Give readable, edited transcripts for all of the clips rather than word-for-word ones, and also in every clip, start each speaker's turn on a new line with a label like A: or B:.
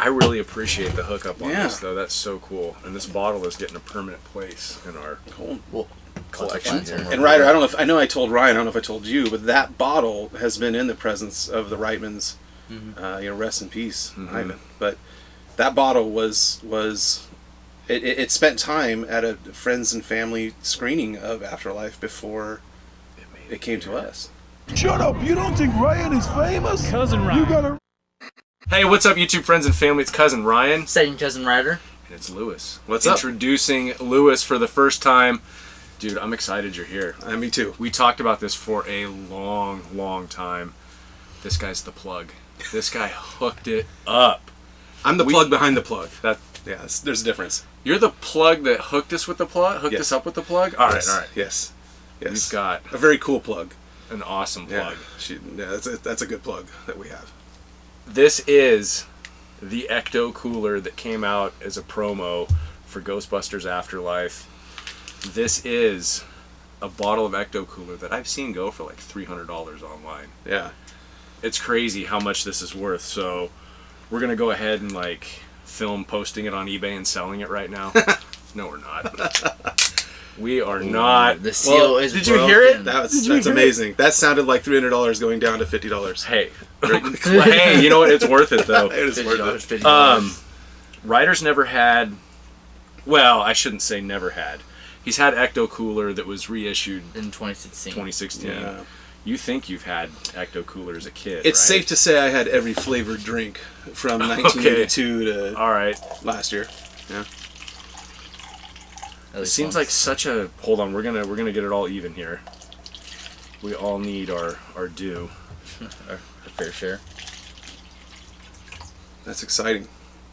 A: I really appreciate the hookup on
B: Yeah.
A: this, though. That's so cool. And this bottle is getting a permanent place in our collection here.
B: And Ryder, I don't know if I know I told Ryan, I don't know if I told you, but that bottle has been in the presence of the Reitmans. Rest in peace, Ivan. But that bottle was it spent time at a friends and family screening of Afterlife before it came to us.
C: Shut up! You don't think Ryan is famous?
D: Cousin Ryan.
C: You gotta.
A: Hey, what's up, YouTube friends and family? It's Cousin Ryan.
D: Second Cousin Ryder.
A: And it's Lewis.
B: What's up?
A: Introducing Lewis for the first time. Dude, I'm excited you're here.
B: Me too.
A: We talked about this for a long time. This guy's the plug. This guy hooked it up.
B: I'm the plug behind the plug.
A: That
B: There's a difference.
A: You're the plug that hooked us with the plug? Hooked us up with the plug? All right.
B: Yes.
A: We've got
B: a very cool plug.
A: an awesome plug.
B: That's a good plug that we have.
A: This is the Ecto Cooler that came out as a promo for Ghostbusters Afterlife. This is a bottle of Ecto Cooler that I've seen go for like $300 online.
B: Yeah.
A: It's crazy how much this is worth. So we're going to go ahead and like film posting it on eBay and selling it right now. No, we're not. We are not.
D: The seal is
A: Did
D: broken.
A: you hear it?
B: That's amazing. That sounded like $300 going down to $50.
A: Hey. Hey, you know what? It's worth it though.
B: It is worth it.
D: $50.
A: Ryder's never had, well, I shouldn't say never had. He's had Ecto Cooler that was reissued
D: In 2016.
B: Yeah.
A: You think you've had Ecto Cooler as a kid,
B: It's
A: right?
B: safe to say I had every flavored drink from 1982 to
A: All right.
B: last year. Yeah.
D: At
A: It
D: least
A: seems
D: once.
A: like such a, hold on, we're gonna get it all even here. We all need our due.
D: our fair share.
B: That's exciting.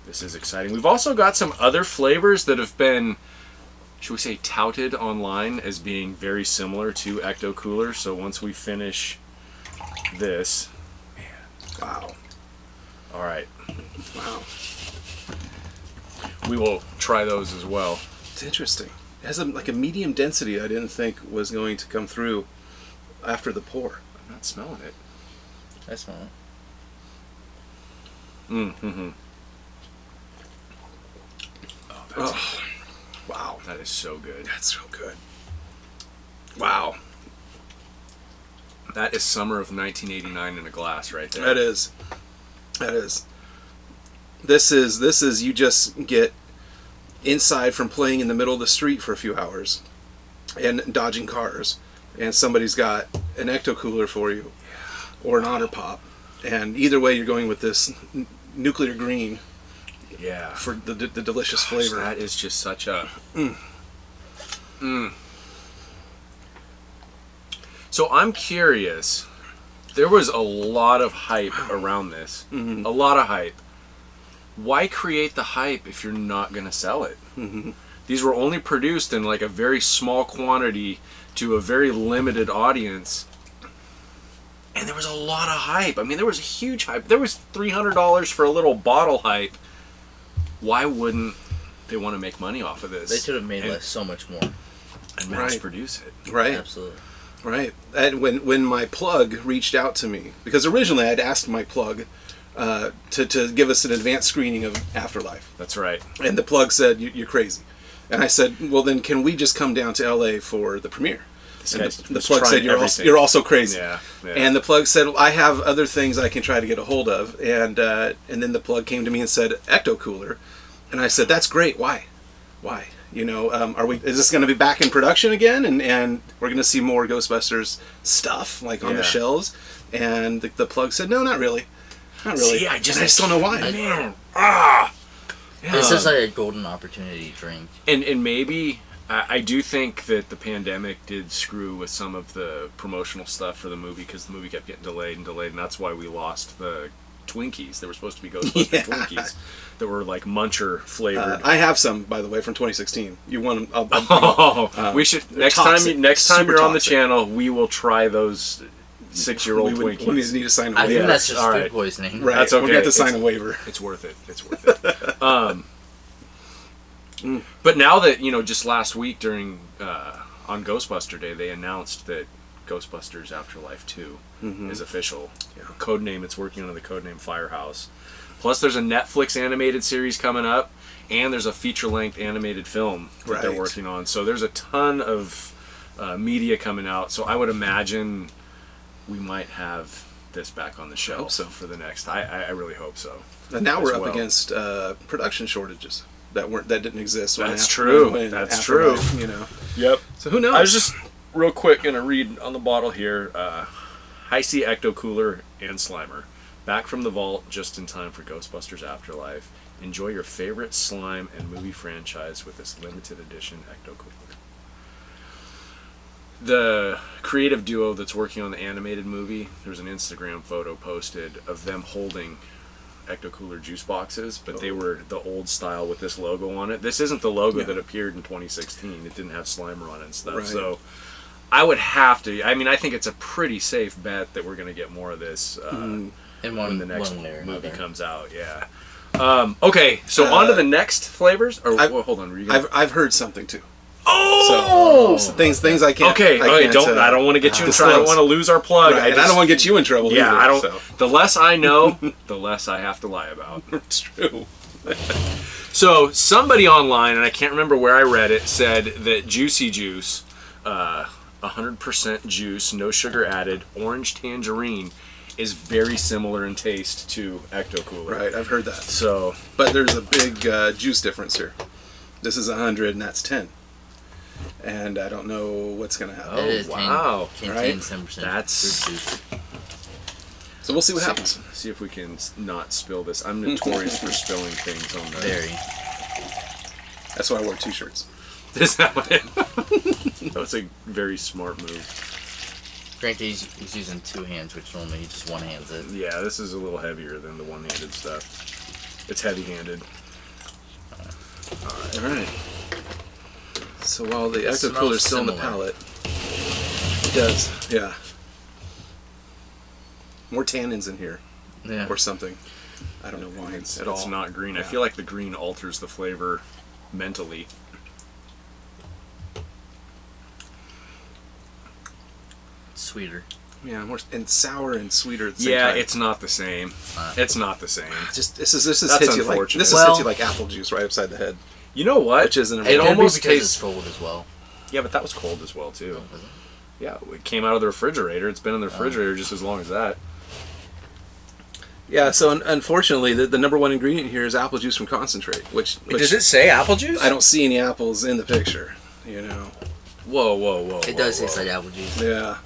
A: This is exciting. We've also got some other flavors that have been, should we say, touted online as being very similar to Ecto Cooler. So once we finish this,
B: Wow.
A: all right,
B: Wow.
A: we will try those as well.
B: It's interesting. It has like a medium density I didn't think was going to come through after the pour.
A: I'm not smelling it.
D: I smell it.
A: Mm-hmm.
B: Oh, wow.
A: That is so good.
B: That's so good. Wow.
A: That is summer of 1989 in a glass right there.
B: That is. This is you just get inside from playing in the middle of the street for a few hours and dodging cars, and somebody's got an Ecto Cooler for you or an Otter Pop, and either way you're going with this nuclear green
A: Yeah.
B: for the delicious flavor.
A: That is just such a... So I'm curious. There was a lot of hype around this.
B: Mm-hmm.
A: A lot of hype. Why create the hype if you're not going to sell it?
B: Mm-hmm.
A: These were only produced in like a very small quantity to a very limited audience. And there was a lot of hype. I mean, there was a huge hype. There was $300 for a little bottle hype. Why wouldn't they want to make money off of this?
D: They could have made so much more.
A: And mass produce it.
B: Right.
D: Absolutely.
B: Right. And when my plug reached out to me, because originally I'd asked my plug to give us an advanced screening of Afterlife.
A: That's right.
B: And the plug said, "You're crazy." And I said, "Well, then can we just come down to LA for the premiere?" And the plug said, "You're also crazy."
A: Yeah.
B: And the plug said, well, "I have other things I can try to get a hold of." And then the plug came to me and said, "Ecto Cooler." And I said, "That's great. Why? You know, is this going to be back in production again? And we're going to see more Ghostbusters stuff like on the shelves?" And the plug said, "No, not really. Not really."
A: See, I
B: just don't know why.
A: Man.
D: This is like a golden opportunity drink.
A: And maybe I do think that the pandemic did screw with some of the promotional stuff for the movie because the movie kept getting delayed, and that's why we lost the Twinkies. There were supposed to be Ghostbusters Twinkies that were like muncher flavored.
B: I have some, by the way, from 2016. You want them?
A: We should next
B: toxic.
A: time you're on the
B: Super
A: channel, we will try those 6-year-old
B: we
A: Twinkies.
B: need to sign a
D: I
B: waiver.
D: think that's just
A: All
D: food
A: right.
D: poisoning.
B: Right.
A: That's okay.
B: We're going to have to sign a waiver.
A: It's worth it. It's worth it. But now that, just last week during on Ghostbuster Day, they announced that Ghostbusters Afterlife 2 is official. Yeah. Codename, it's working under the codename Firehouse. Plus, there's a Netflix animated series coming up, and there's a feature-length animated film that they're working on. So there's a ton of media coming out. So I would imagine we might have this back on the shelf for the next. I really hope so.
B: And now we're up against production shortages that didn't exist.
A: That's true. That's true.
B: You know.
A: Yep.
B: So who knows?
A: I was just real quick gonna read on the bottle here. Hi-C Ecto Cooler and Slimer, back from the vault just in time for Ghostbusters Afterlife. Enjoy your favorite slime and movie franchise with this limited edition Ecto Cooler. The creative duo that's working on the animated movie, there's an Instagram photo posted of them holding Ecto Cooler juice boxes, but they were the old style with this logo on it. This isn't the logo that appeared in 2016. It didn't have Slimer on it and stuff. So I would have to. I mean, I think it's a pretty safe bet that we're going to get more of this when the next movie comes out. Yeah. Okay, so on to the next flavors. Or hold on, were you gonna...
B: I've heard something too.
A: Oh,
B: so things I can't.
A: Okay, I don't want to get you in trouble. I don't want to lose our plug.
B: Right, I don't want to get you in trouble.
A: Yeah,
B: either,
A: I don't.
B: So.
A: The less I know, the less I have to lie about.
B: It's true.
A: So somebody online, and I can't remember where I read it, said that Juicy Juice, 100% juice, no sugar added, orange tangerine, is very similar in taste to Ecto Cooler.
B: Right, I've heard that.
A: So,
B: but there's a big juice difference here. This is 100 and that's 10. And I don't know what's going to happen.
D: Oh,
A: wow.
D: Contains 10%
A: That's...
D: fruit juice.
B: So we'll see what happens.
A: See if we can not spill this. I'm notorious for spilling things on the...
D: Very.
B: That's why I wore 2 shirts.
A: Is that what it... That was a very smart move.
D: Granted, he's using 2 hands, which normally he just one-hands it.
A: Yeah, this is a little heavier than the one-handed stuff. It's heavy-handed.
B: All right. So while the Ecto Cooler is still in the palate, it does, yeah. More tannins in here, or something. I don't know why
A: it's
B: at all.
A: It's not green. Yeah. I feel like the green alters the flavor mentally.
D: Sweeter.
B: Yeah, more and sour and sweeter at the same
A: time.
B: time.
A: It's not the same. It's not the same.
B: Just this is
A: That's
B: hits you like
A: unfortunate.
B: hits you like apple juice right upside the head.
A: You know what?
B: Which isn't
D: It
A: almost
D: because
A: tastes
D: it's cold as well.
A: Yeah, but that was cold as well too.
D: Oh, was it?
A: Yeah, it came out of the refrigerator. It's been in the refrigerator just as long as that.
B: Yeah, so unfortunately, the number one ingredient here is apple juice from concentrate. Which
A: does it say apple juice?
B: I don't see any apples in the picture. You know.
A: Whoa!
D: It does taste like apple juice.
B: Yeah.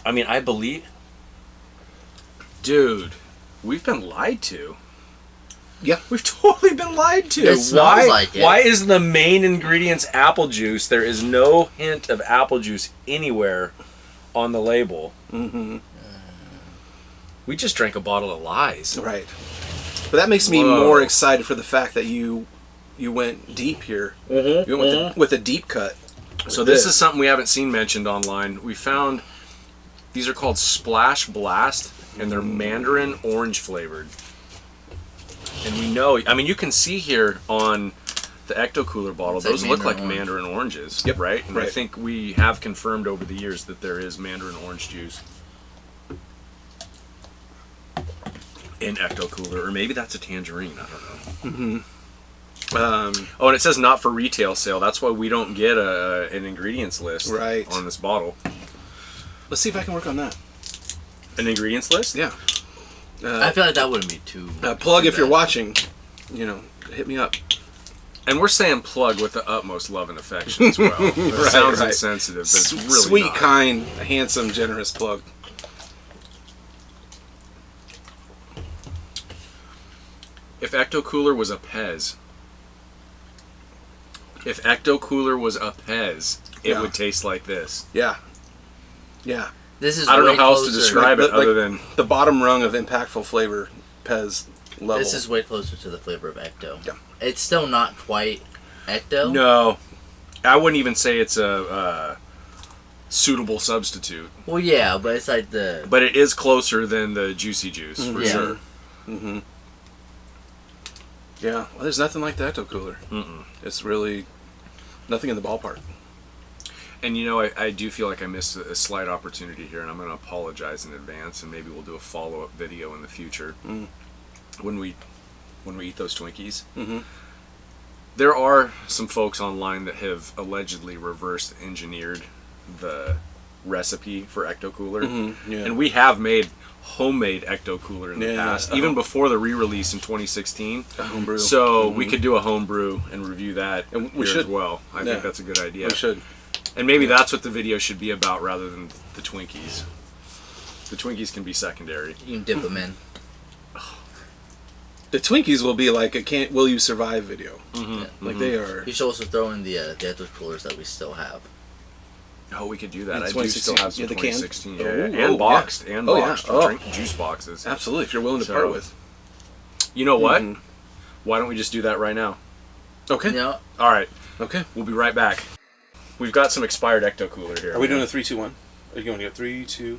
A: I mean, I believe. Dude, we've been lied to.
B: Yeah,
A: we've totally been lied to.
D: It smells like it.
A: Why is the main ingredients apple juice? There is no hint of apple juice anywhere on the label.
B: Mm-hmm.
A: We just drank a bottle of lies.
B: Right. But that makes me more excited for the fact that you went deep here.
A: Mm-hmm.
B: You went with a deep cut.
A: So this is something we haven't seen mentioned online. We found these are called Splash Blast, and they're mandarin orange flavored. And we know, I mean, you can see here on the Ecto Cooler bottle, those look like mandarin oranges, right? And I think we have confirmed over the years that there is mandarin orange juice in Ecto Cooler, or maybe that's a tangerine, I don't know.
B: Mm-hmm.
A: And it says not for retail sale. That's why we don't get an ingredients list on this bottle.
B: Let's see if I can work on that.
A: An ingredients list?
B: Yeah.
D: I feel like that wouldn't be too...
B: plug, if you're watching, hit me up.
A: And we're saying plug with the utmost love and affection as well. It sounds insensitive, but it's really
B: sweet,
A: not.
B: kind, handsome, generous plug.
A: If Ecto Cooler was a Pez, it would taste like this.
B: Yeah.
D: This is
A: I don't know how else
D: closer.
A: to describe it other than
B: the bottom rung of impactful flavor Pez level.
D: This is way closer to the flavor of Ecto.
B: Yeah.
D: It's still not quite Ecto.
A: No, I wouldn't even say it's a suitable substitute.
D: Well, yeah, but it's like the...
A: But it is closer than the Juicy Juice, for sure.
B: Mm-hmm. Yeah, well, there's nothing like the Ecto Cooler.
A: Mm-mm.
B: It's really nothing in the ballpark.
A: And I do feel like I missed a slight opportunity here, and I'm going to apologize in advance, and maybe we'll do a follow-up video in the future. when we eat those Twinkies.
B: Mm-hmm.
A: There are some folks online that have allegedly reverse engineered the recipe for Ecto Cooler,
B: Mm-hmm. Yeah.
A: and we have made homemade Ecto Cooler in the
B: Yeah,
A: past, even before the re-release in 2016.
B: A homebrew.
A: So we could do a homebrew and review that
B: And we
A: here
B: should.
A: as well. I
B: Yeah.
A: think that's a good idea.
B: We should.
A: And maybe that's what the video should be about rather than the Twinkies. The Twinkies can be secondary.
D: You can dip them in.
B: The Twinkies will be like a "Can't Will You Survive" video.
A: Mm-hmm.
B: Like they are.
D: You should also throw in the Ecto Coolers that we still have.
A: Oh, we could do that.
B: In
A: I do still
B: 2016.
A: have some
B: Yeah, the can?
A: 2016.
B: Oh,
A: Yeah,
B: oh,
A: and boxed.
B: yeah.
A: And
B: Oh, yeah.
A: boxed.
B: Oh.
A: Drink juice boxes.
B: Absolutely, if you're willing to
A: So-
B: part with.
A: You know what?
B: Mhm.
A: Why don't we just do that right now?
B: Okay.
D: Yeah.
A: All right.
B: Okay.
A: We'll be right back. We've got some expired Ecto Cooler here.
B: Are we doing a 3, 2, 1? Are you going to go 3, 2?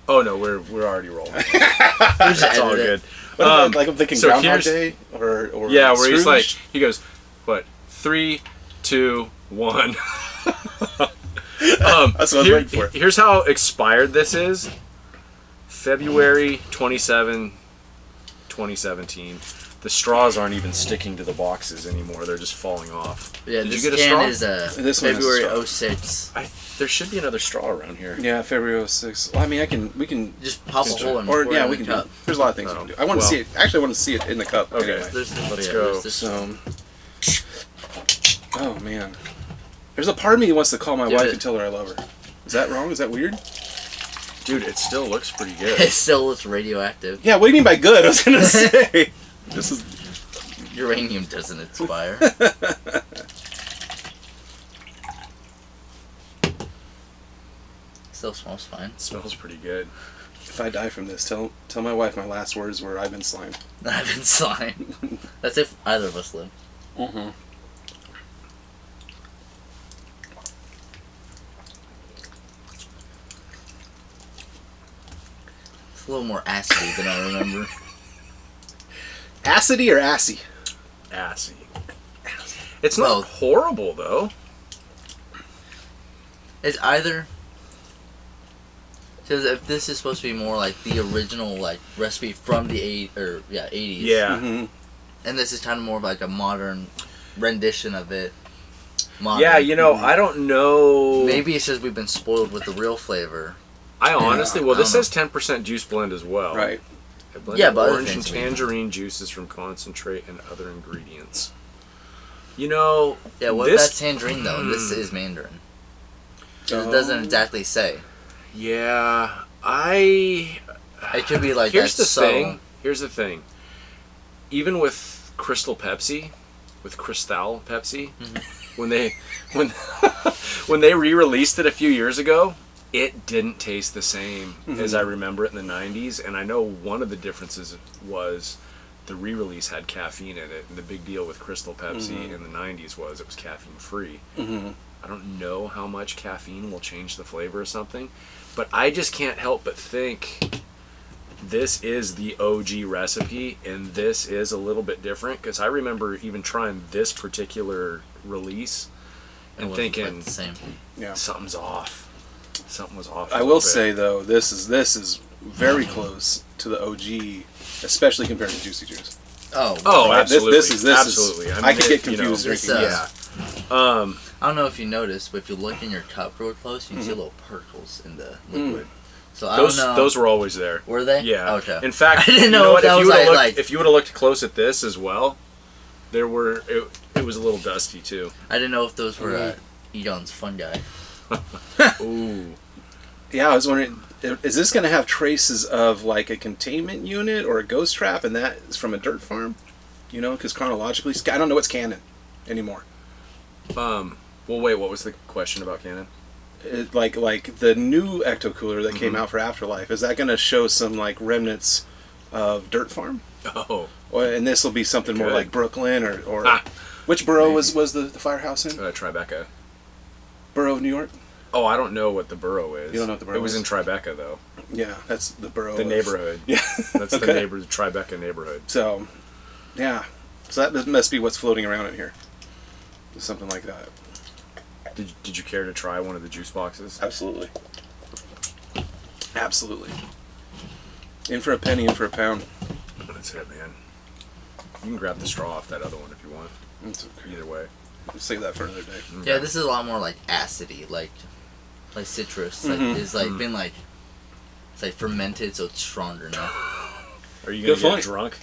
A: Oh no, we're already rolling.
D: We just
A: It's all
D: edit
A: good.
D: it.
B: What like I'm thinking
A: so
B: Groundhog
A: here's-
B: Day or
A: Yeah, where he's like,
B: Scrooge?
A: he goes, what? 3, 2, 1.
B: That's what I was waiting for.
A: Here's how expired this is. February 27, 2017. The straws aren't even sticking to the boxes anymore. They're just falling off.
D: Yeah,
A: Did
D: this
A: you get a
D: can
A: straw?
D: is
B: This one has a
D: February
B: straw.
D: 06.
A: There should be another straw around here.
B: Yeah, February 06. Well, I mean, we can,
D: Just pop a hole and
B: or
D: pour
B: yeah,
D: it in
B: we
D: the
B: can do.
D: cup.
B: There's a lot of things we can do. I want to
A: well-
B: see it. Actually, I want to see it in the cup.
A: Okay.
B: Anyway.
D: There's
A: Let's
D: yeah,
A: go.
D: there's this.
B: So, oh man, there's a part of me that wants to call my
D: Give
B: wife
D: it-
B: and tell her I love her. Is that wrong? Is that weird?
A: Dude, it still looks pretty good.
D: It still looks radioactive.
B: Yeah. What do you mean by good? I was gonna say this is.
D: Uranium doesn't expire. Still smells fine.
A: It smells pretty good.
B: If I die from this, tell my wife my last words were "I've been slimed."
D: I've been slime. That's if either of us live.
B: Mm-hmm.
D: It's a little more acidy than I remember.
B: Acidy or assy?
A: Assy. It's not
D: Both.
A: horrible though.
D: It's either because if this is supposed to be more like the original like recipe from the 80s,
A: Yeah.
B: Mm-hmm.
D: and this is kind of more of like a modern rendition of it. Modern.
A: Yeah, you know, I don't know.
D: Maybe it's just we've been spoiled with the real flavor.
A: I honestly, well,
D: I
A: this
D: don't
A: says 10% juice blend as well.
B: Right.
A: I blended
D: Yeah, but other
A: orange and
D: things we-
A: tangerine juices from concentrate and other ingredients. You know,
D: Yeah, what
A: this,
D: that's tangerine though? This is mandarin. It
B: Oh.
D: doesn't exactly say.
A: yeah,
D: It could be like
A: here's
D: that
A: the
D: subtle.
A: thing. Here's the thing. Even with Crystal Pepsi, with Cristal Pepsi, when they when they re-released it a few years ago, it didn't taste the same as I remember it in the 90s. And I know one of the differences was the re-release had caffeine in it. And the big deal with Crystal Pepsi in the 90s was it was caffeine free.
B: Mm-hmm.
A: I don't know how much caffeine will change the flavor of something, but I just can't help but think this is the OG recipe, and this is a little bit different, because I remember even trying this particular release
D: It
A: and
D: wasn't quite
A: thinking
D: the same.
B: Yeah.
A: something's off. Something was off.
B: I will say though, this is very close to the OG, especially compared to Juicy Juice.
D: Oh,
A: Oh,
B: Right,
A: absolutely.
B: This is
A: absolutely.
B: I could get
A: you know,
B: confused
D: this,
B: drinking
A: yeah.
B: this.
D: I don't know if you noticed, but if you look in your cup real close, you can see little particles in the liquid. So I
A: Those
D: don't know.
A: those were always there.
D: Were they?
A: Yeah.
D: Okay.
A: In fact,
D: I didn't
A: you
D: know
A: know
D: if
A: what?
D: that
A: If you
D: was
A: would have looked,
D: like-
A: if you would have looked close at this as well, there were it was a little dusty too.
D: I didn't know if those were Edon's fungi.
A: Ooh.
B: Yeah, I was wondering, is this going to have traces of like a containment unit or a ghost trap, and that is from a dirt farm? You know, because chronologically, I don't know what's canon anymore.
A: Well, wait. What was the question about canon?
B: Like the new Ecto Cooler that came out for Afterlife, is that going to show some like remnants of dirt farm?
A: Oh,
B: And this will be something more
A: Good.
B: like Brooklyn or
A: Ah.
B: which borough was the firehouse in?
A: Tribeca.
B: Borough of New York?
A: Oh, I don't know what the borough is.
B: You don't know what the borough
A: It was
B: is?
A: in Tribeca though.
B: Yeah, that's the borough.
A: The
B: of-
A: neighborhood.
B: Yeah.
A: That's
B: Okay.
A: the Tribeca neighborhood.
B: So, yeah. So that must be what's floating around in here. Something like that.
A: Did you care to try one of the juice boxes?
B: Absolutely. Absolutely. In for a penny, in for a pound.
A: That's it, man. You can grab the straw off that other one if you want.
B: It's okay.
A: Either way.
B: We'll save that for another day.
D: Yeah, this is a lot more like acidy, like citrus. Like it's like been like it's like fermented, so it's stronger now.
A: Are you gonna
B: Good
A: get
B: point.
A: drunk?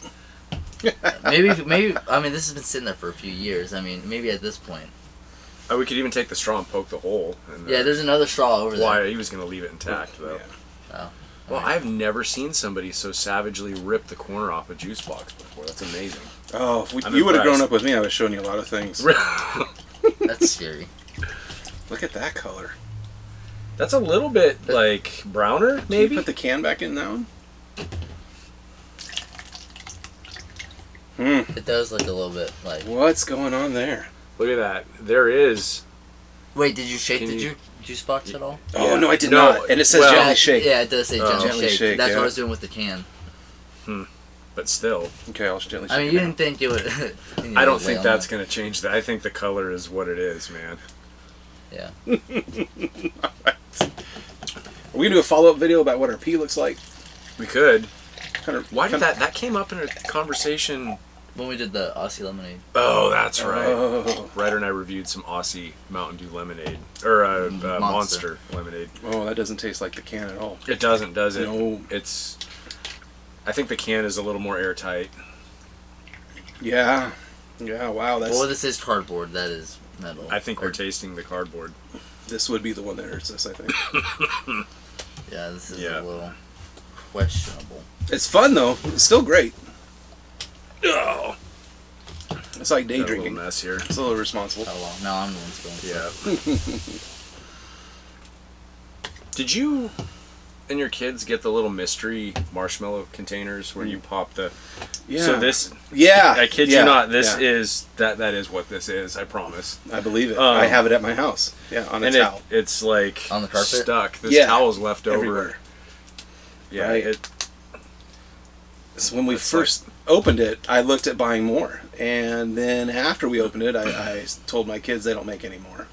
D: maybe. I mean, this has been sitting there for a few years. I mean, maybe at this point.
A: Oh, we could even take the straw and poke the hole. And,
D: Yeah, there's another straw over there.
A: Why? He was gonna leave it intact though.
B: Yeah.
D: Oh.
A: Well, I've never seen somebody so savagely rip the corner off a juice box before. That's amazing.
B: Oh, if
A: I'm
B: you would have grown
A: impressed.
B: up with me, I was showing you a lot of things.
D: That's scary.
B: Look at that color.
A: That's a little bit like browner,
B: Can
A: maybe.
B: you put the can back in that one?
D: It does look a little bit like.
B: What's going on there?
A: Look at that. There is.
D: Wait, did you shake
A: Can
D: the
A: you-
D: juice box at all?
B: Oh,
A: Yeah.
B: no, I did
A: No,
B: not. And it says
A: well-
B: gently shake.
D: Yeah, it does say gently,
B: Gently
D: shake.
B: shake,
D: That's
B: yeah.
D: what I was doing with the can.
A: But still,
B: Okay, I'll gently shake
D: I mean,
B: it
D: you
B: down.
D: didn't think it would.
A: I don't think that's gonna change that. I think the color is what it is, man.
D: Yeah.
B: Are we going to do a follow-up video about what our pee looks like?
A: We could.
B: Kind
A: Why did that came up in a conversation?
D: When we did the Aussie lemonade.
A: Oh, that's right.
B: Oh,
A: Ryder and I reviewed some Aussie Mountain Dew lemonade or Monster lemonade.
B: oh, that doesn't taste like the can at all.
A: It doesn't, does it?
B: No.
A: It's. I think the can is a little more airtight.
B: Yeah. Yeah, wow.
D: Well, this is cardboard. That is metal.
A: I think we're tasting the cardboard.
B: This would be the one that hurts us, I think.
D: Yeah, this is
A: Yeah.
D: a little questionable.
B: It's fun, though. It's still great.
A: Oh,
B: It's like day
A: got a little
B: drinking.
A: mess here.
B: It's a little irresponsible.
D: How long? Now I'm the one spilling.
A: Yeah. Did you and your kids get the little mystery marshmallow containers where you pop the?
B: Yeah.
A: So this,
B: Yeah.
A: I kid
B: yeah,
A: you not. This
B: yeah.
A: is that is what this is. I promise.
B: I believe it.
A: Um,
B: I have it at my house. Yeah, on a
A: And
B: towel.
A: it's like
D: On the carpet?
A: stuck. This
B: Yeah,
A: towel's left over.
B: everywhere.
A: Yeah.
B: Right. So when we
A: It's
B: first opened it, I looked at buying more. And then after we opened it, I told my kids they don't make any more.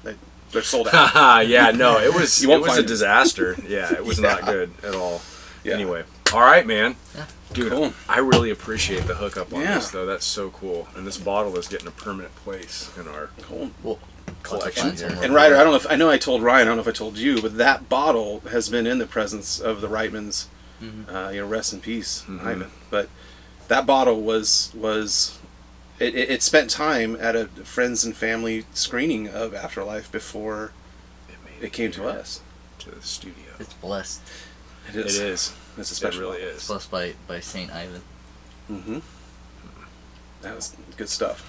B: They're sold out.
A: Haha, yeah, no, it was
B: You won't
A: a
B: find it.
A: disaster. Yeah, it was not
B: Yeah.
A: good at all.
B: Yeah.
A: Anyway, all right, man.
D: Yeah.
A: Dude,
B: Cool.
A: I really appreciate the hookup on
B: Yeah.
A: this, though. That's so cool. And this bottle is getting a permanent place in our
B: Cool.
D: Well,
A: collection here.
B: And Ryder, I know I told Ryan, I don't know if I told you, but that bottle has been in the presence of the Reitmans. Rest in peace, Ivan. But that bottle was it spent time at a friends and family screening of Afterlife before it came to us.
A: to the studio.
D: it's blessed.
B: It
A: It
B: is.
A: is.
B: It's a
A: It
B: special.
A: really
B: bottle.
A: is.
D: Blessed by Saint Ivan.
B: Mm-hmm. That was good stuff.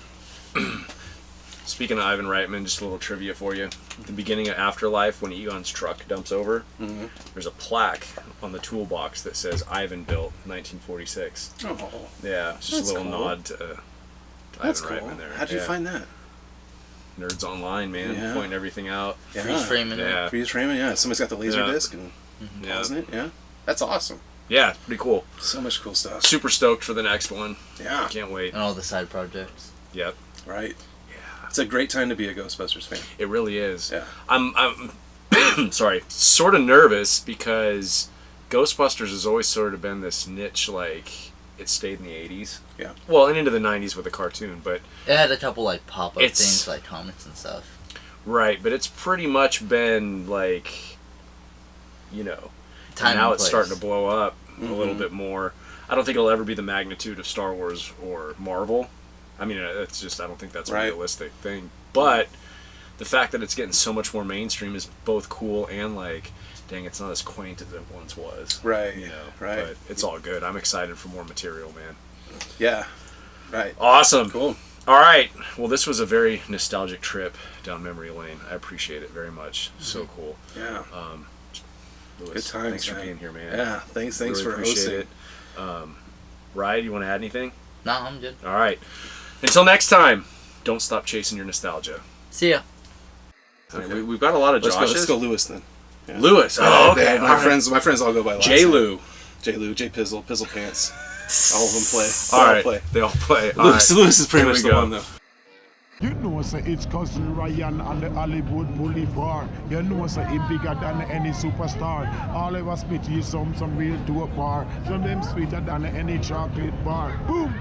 A: Speaking of Ivan Reitman, just a little trivia for you. At the beginning of Afterlife, when Egon's truck dumps over, there's a plaque on the toolbox that says Ivan built 1946.
B: Oh,
A: Yeah, it's just
B: That's
A: a little
B: cool.
A: nod to
B: that's
A: Ivan
B: cool.
A: Reitman there.
B: How'd you
A: Yeah.
B: find that?
A: Nerds Online, man,
B: Yeah.
A: pointing everything out.
B: Yeah.
D: Freeze framing.
A: Yeah.
B: Freeze framing, yeah. Somebody's got the laser
A: Yeah.
B: disc and
A: Yeah.
B: pausing it, yeah. That's awesome.
A: Yeah, pretty cool.
B: So much cool stuff.
A: Super stoked for the next one.
B: Yeah,
A: Can't wait.
D: And all the side projects.
A: Yep.
B: right.
A: Yeah.
B: It's a great time to be a Ghostbusters fan.
A: It really is.
B: Yeah.
A: I'm sorry, sort of nervous because Ghostbusters has always sort of been this niche, like it stayed in the 80s.
B: Yeah.
A: Well, and into the 90s with the cartoon, but
D: It had a couple like pop-up
A: It's-
D: things like comics and stuff.
A: right, but it's pretty much been like, you know,
D: Time
A: and now
D: and
A: it's
D: place.
A: starting to blow up a little bit more. I don't think it'll ever be the magnitude of Star Wars or Marvel. I mean, it's just I don't think that's a
B: Right.
A: realistic thing. But the fact that it's getting so much more mainstream is both cool and like, dang, it's not as quaint as it once was.
B: Right.
A: You know,
B: Right.
A: But it's all good. I'm excited for more material, man.
B: Yeah. Right.
A: Awesome.
B: Cool.
A: All right. Well, this was a very nostalgic trip down memory lane. I appreciate it very much. So cool.
B: Yeah.
A: Louis,
B: Good times,
A: thanks for
B: man.
A: being here, man.
B: Yeah. Thanks
A: Really
B: for
A: appreciate
B: hosting.
A: it. Ryan, you want to add anything?
D: No, I'm good.
A: All right. Until next time, don't stop chasing your nostalgia.
D: See ya.
A: I mean, we've got a lot of
B: Let's
A: Joshes.
B: go Lewis then. Yeah.
A: Lewis. Oh, okay.
B: Yeah, my friends all go by last
A: J.
B: name.
A: Lou.
B: J. Lou, J. Pizzle, Pizzle Pants. All of them play.
A: All
B: They
A: right.
B: play.
A: They all play. All
B: Lewis,
A: right.
B: Lewis is pretty
A: Here
B: much
A: we
B: the
A: go.
B: one though.
C: You know, say it's cousin Ryan on the Hollywood Boulevard. You know, say he bigger than any superstar. All of us spit you some real dope bar. Some of them sweeter than any chocolate bar. Boom!